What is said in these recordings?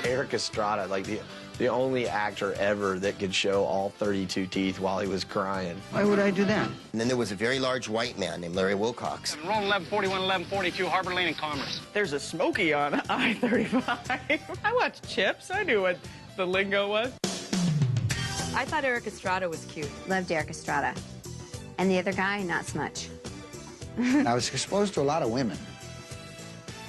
Erik Estrada, like the only actor ever that could show all 32 teeth while he was crying. Why would I do that? And then there was a very large white man named Larry Wilcox. Roll 1141, 1142, Harbor Lane and Commerce. There's a Smokey on I-35. I watched Chips. I knew what the lingo was. I thought Erik Estrada was cute. Loved Erik Estrada. And the other guy, not so much. I was exposed to a lot of women.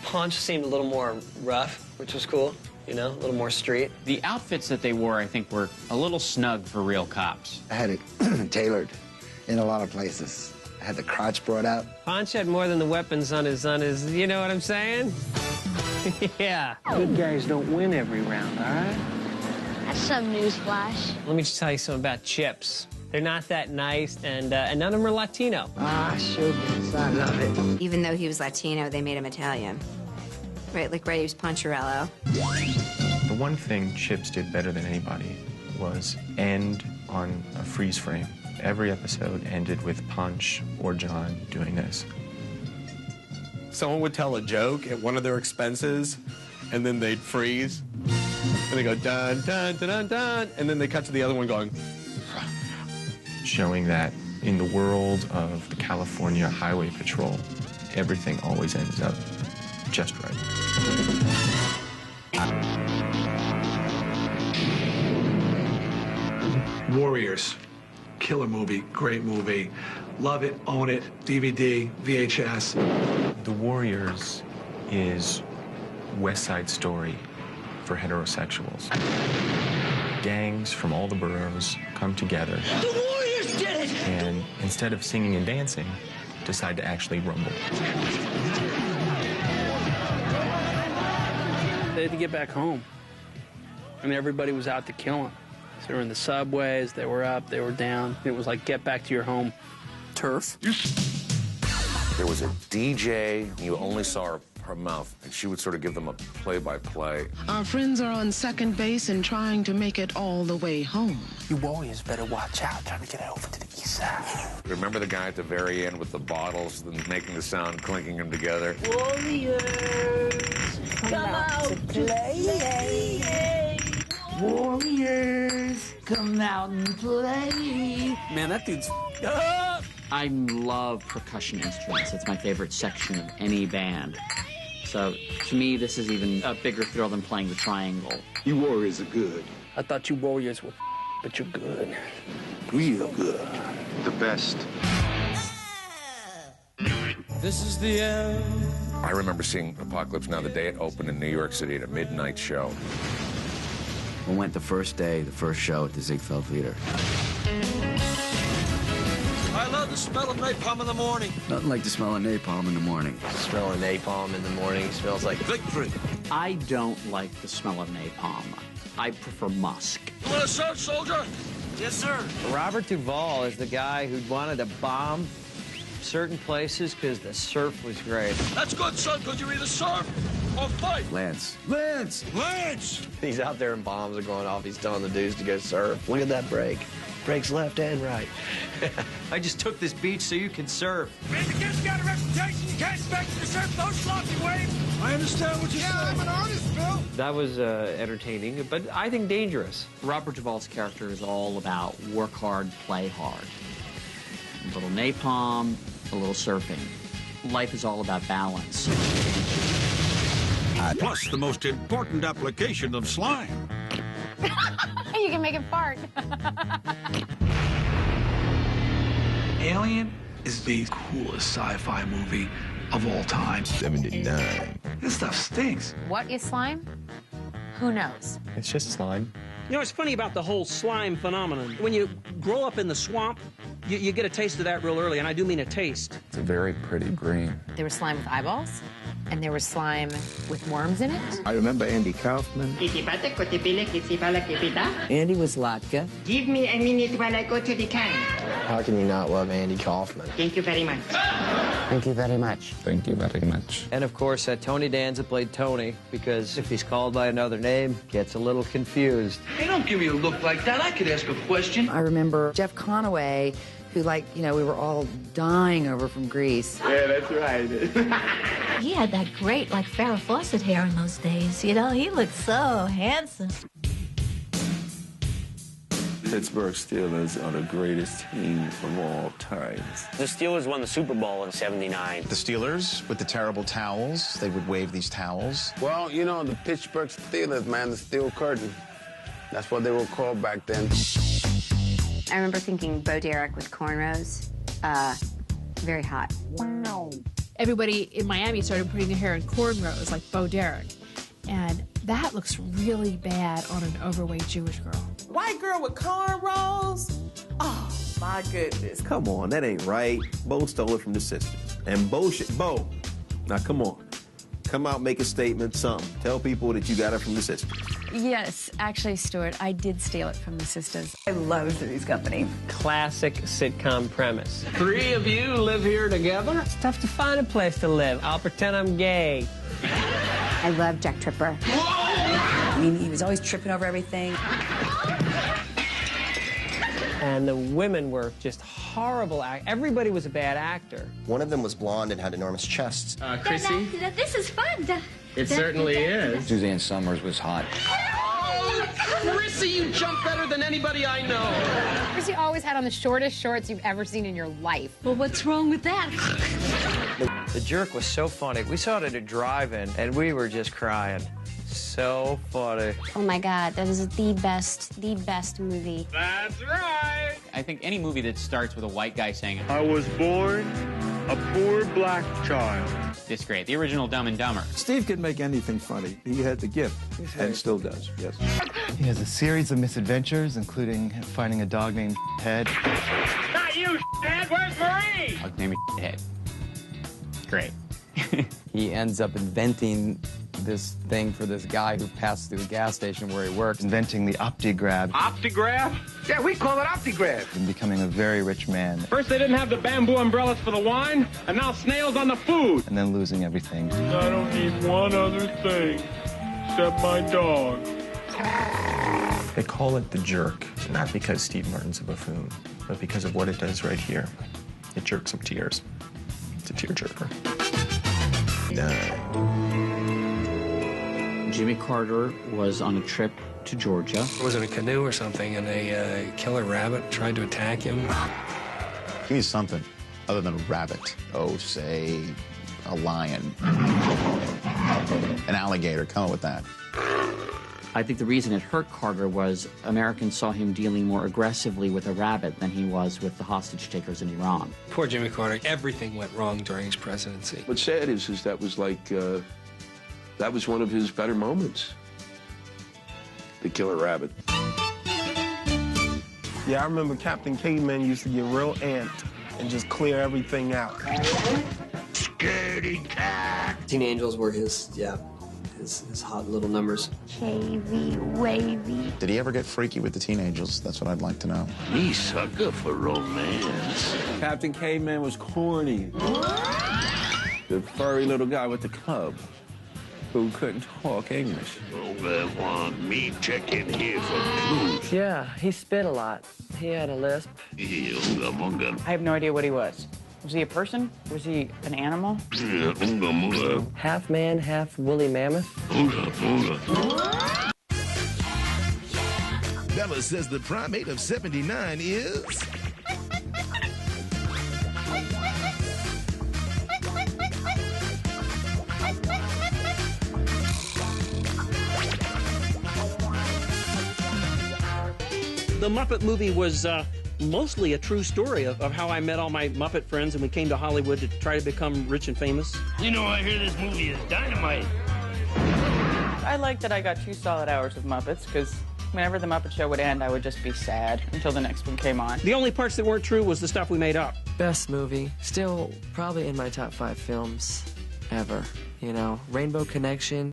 Punch seemed a little more rough, which was cool, you know, a little more street. The outfits that they wore, I think, were a little snug for real cops. I had it tailored in a lot of places. I had the crotch brought out. Punch had more than the weapons on his, you know what I'm saying? Yeah. Good guys don't win every round, all right? That's some newsflash. Let me just tell you something about Chips. They're not that nice, and none of them are Latino. Ah, showbiz, I love it. Even though he was Latino, they made him Italian. Right, like he was Poncherello. The one thing Chips did better than anybody was end on a freeze frame. Every episode ended with Punch or John doing this. Someone would tell a joke at one of their expenses, and then they'd freeze. And they go, dun, dun, dun, dun, dun, and then they cut to the other one going, showing that in the world of the California Highway Patrol, everything always ends up just right. Warriors. Killer movie, great movie. Love it, own it, DVD, VHS. The Warriors is West Side Story for heterosexuals. Gangs from all the boroughs come together. The Warriors did it! And instead of singing and dancing, decide to actually rumble. They had to get back home. And everybody was out to kill them. So they were in the subways, they were up, they were down. It was like, get back to your home turf. There was a DJ, you only saw her mouth, and she would sort of give them a play-by-play. Our friends are on second base and trying to make it all the way home. You Warriors better watch out, trying to get it over to the east side. Remember the guy at the very end with the bottles and making the sound, clinking them together? Warriors, come out to play. Warriors, come out and play. Man, that dude's... I love percussion instruments. It's my favorite section of any band. So, to me, this is even a bigger thrill than playing the triangle. You Warriors are good. I thought you Warriors were but you're good. Real good. The best. This is the end. I remember seeing Apocalypse Now the day it opened in New York City at a midnight show. We went the first day, the first show at the Ziegfeld Theater. I love the smell of napalm in the morning. Nothing like the smell of napalm in the morning. Smell of napalm in the morning smells like victory. I don't like the smell of napalm. I prefer musk. You want to serve, soldier? Yes, sir. Robert Duvall is the guy who wanted to bomb certain places because the surf was great. That's good, son, because you either surf or fight. Lance. Lance! Lance! He's out there and bombs are going off. He's telling the dudes to go surf. Look at that break. Breaks left and right. I just took this beach so you can surf. Man, the kid's got a reputation. You can't expect him to surf those sloppy waves. I understand what you're saying. I'm an artist, Bill. That was entertaining, but I think dangerous. Robert Duvall's character is all about work hard, play hard. A little napalm, a little surfing. Life is all about balance. Plus, the most important application of slime. You can make it fart. Alien is the coolest sci-fi movie of all time. 79. This stuff stinks. What is slime? Who knows? It's just slime. You know, what's funny about the whole slime phenomenon? When you grow up in the swamp, you get a taste of that real early, and I do mean a taste. It's a very pretty green. There was slime with eyeballs, and there was slime with worms in it. I remember Andy Kaufman. Andy Andy was Latka. Give me a minute while I go to the can. How can you not love Andy Kaufman? Thank you very much. Thank you very much. Thank you very much. And of course, Tony Danza played Tony, because if he's called by another name, gets a little confused. Hey, don't give me a look like that. I could ask a question. I remember Jeff Conaway, who, like, you know, we were all dying over from Grease. Yeah, that's right. He had that great, like, Farrah Fawcett hair in those days. You know, he looked so handsome. Pittsburgh Steelers are the greatest team of all times. The Steelers won the Super Bowl in '79. The Steelers, with the terrible towels, they would wave these towels. Well, you know, the Pittsburgh Steelers, man, the steel curtain. That's what they were called back then. I remember thinking Bo Derek with cornrows, very hot. Wow. Everybody in Miami started putting their hair in cornrows like Bo Derek. And that looks really bad on an overweight Jewish girl. White girl with cornrows? Oh, my goodness. Come on, that ain't right. Bo stole it from the sisters. And Bo, now come on. Come out, make a statement, something. Tell people that you got it from the sisters. Yes, actually, Stuart, I did steal it from the sisters. I love Three's Company. Classic sitcom premise. Three of you live here together? It's tough to find a place to live. I'll pretend I'm gay. I love Jack Tripper. I mean, he was always tripping over everything. And the women were just horrible. Everybody was a bad actor. One of them was blonde and had enormous chests. Chrissy? This is fun. It certainly is. Suzanne Summers was hot. Chrissy, you jump better than anybody I know. Chrissy always had on the shortest shorts you've ever seen in your life. Well, what's wrong with that? The Jerk was so funny. We saw it at a drive-in, and we were just crying. So funny. Oh my God, that is the best movie. That's right. I think any movie that starts with a white guy saying, I was born a poor black child. It's great. The original Dumb and Dumber. Steve could make anything funny. He had the gift, and still does, yes. He has a series of misadventures, including finding a dog named Head. Not you, Dad. Where's Marie? I'll name it Head. Great. He ends up inventing this thing for this guy who passed through the gas station where he works. Inventing the OptiGrab. OptiGrab? Yeah, we call it OptiGrab. And becoming a very rich man. First they didn't have the bamboo umbrellas for the wine, and now snails on the food. And then losing everything. I don't need one other thing except my dog. They call it The Jerk, not because Steve Martin's a buffoon, but because of what it does right here. It jerks some tears. It's a tearjerker. Jimmy Carter was on a trip to Georgia. He was in a canoe or something, and a killer rabbit tried to attack him. Give me something other than a rabbit. Oh, say, a lion. An alligator. Come up with that. I think the reason it hurt Carter was Americans saw him dealing more aggressively with a rabbit than he was with the hostage takers in Iran. Poor Jimmy Carter. Everything went wrong during his presidency. What's sad is that was like, that was one of his better moments. The killer rabbit. Yeah, I remember Captain Caveman used to get real amped and just clear everything out. Scaredy cat! Teen Angels were his hot little numbers. Wavy, wavy. Did he ever get freaky with the teenagers? That's what I'd like to know. Me sucker for romance. Captain Caveman was corny. The furry little guy with the club who couldn't talk English. Me checking here for clues. Yeah, he spit a lot. He had a lisp. I have no idea what he was. Was he a person? Was he an animal? Half man, half woolly mammoth? Bella says the primate of 79 is... The Muppet movie was mostly a true story of how I met all my Muppet friends and we came to Hollywood to try to become rich and famous. You know, I hear this movie is dynamite. I like that I got 2 solid hours of Muppets, because whenever the Muppet Show would end, I would just be sad until the next one came on. The only parts that weren't true was the stuff we made up. Best movie. Still probably in my top 5 films ever. You know, Rainbow Connection.